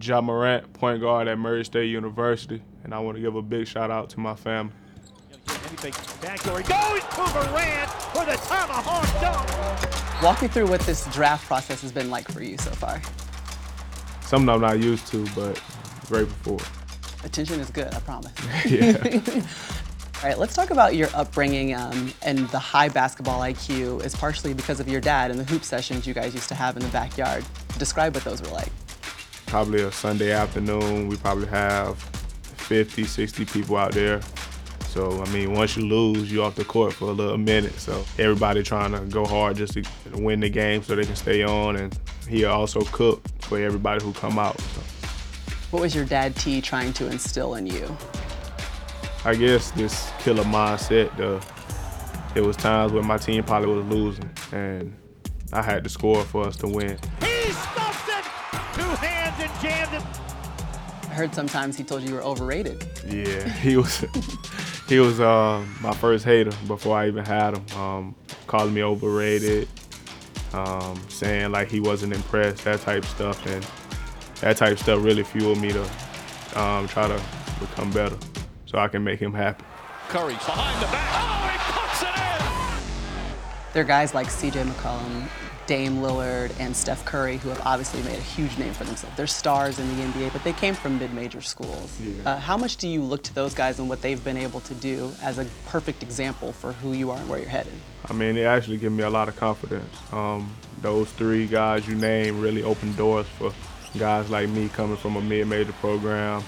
Morant, point guard at Murray State University, and I want to give a big shout out to my family. Backdoor goes to Morant for the tomahawk dunk. Walk me through what this draft process has been like for you so far. Something I'm not used to, but grateful for it. Attention is good, I promise. Yeah. All right, let's talk about your upbringing and the high basketball IQ is partially because of your dad and the hoop sessions you guys used to have in the backyard. Describe what those were like. Probably a Sunday afternoon, we probably have 50, 60 people out there. So, I mean, once you lose, you're off the court for a little minute. So everybody trying to go hard just to win the game so they can stay on. And he also cook for everybody who come out. So. What was your dad T trying to instill in you? I guess this killer mindset. There was times when my team probably was losing, and I had to score for us to win. He stuffed it! Two hands and jammed it. I heard sometimes he told you were overrated. Yeah, he was my first hater before I even had him. Calling me overrated, saying like he wasn't impressed, that type of stuff, and that type of stuff really fueled me to try to become better so I can make him happy. Curry behind the back. Oh, he puts it in! There are guys like McCollum, Dame Lillard, and Steph Curry who have obviously made a huge name for themselves. They're stars in the NBA, but they came from mid-major schools. Yeah. How much do you look to those guys and what they've been able to do as a perfect example for who you are and where you're headed? I mean, they actually give me a lot of confidence. Those three guys you named really opened doors for guys like me coming from a mid-major program,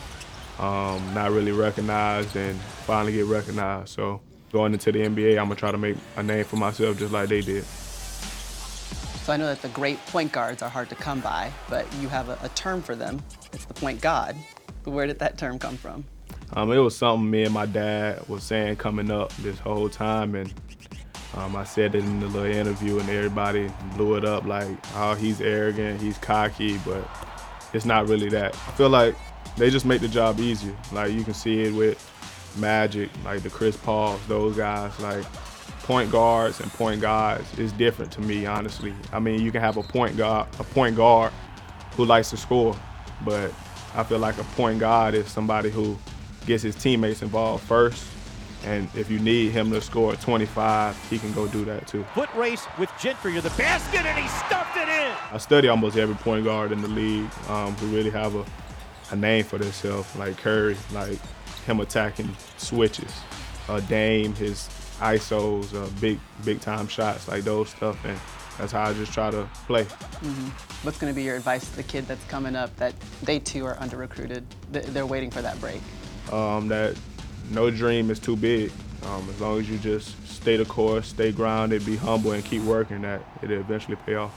not really recognized, and finally get recognized. So going into the NBA, I'm gonna try to make a name for myself just like they did. So I know that the great point guards are hard to come by, but you have a term for them. It's the point god. Where did that term come from? It was something me and my dad was saying coming up this whole time, and I said it in the little interview, and everybody blew it up like, oh, he's arrogant, he's cocky, but it's not really that. I feel like they just make the job easier. Like, you can see it with Magic, like the Chris Pauls, those guys. Like, point guards and point guards is different to me, honestly. I mean, you can have a point guard who likes to score, but I feel like a point guard is somebody who gets his teammates involved first, and if you need him to score 25, he can go do that too. Foot race with Gentry to the basket, and he stuffed it in! I study almost every point guard in the league who really have a name for themselves, like Curry, like him attacking switches, Dame, his ISOs, big time shots, like those stuff, and that's how I just try to play. What's going to be your advice to the kid that's coming up that they too are under-recruited? They're waiting for that break. That no dream is too big. As long as you just stay the course, stay grounded, be humble, and keep working, that it'll eventually pay off.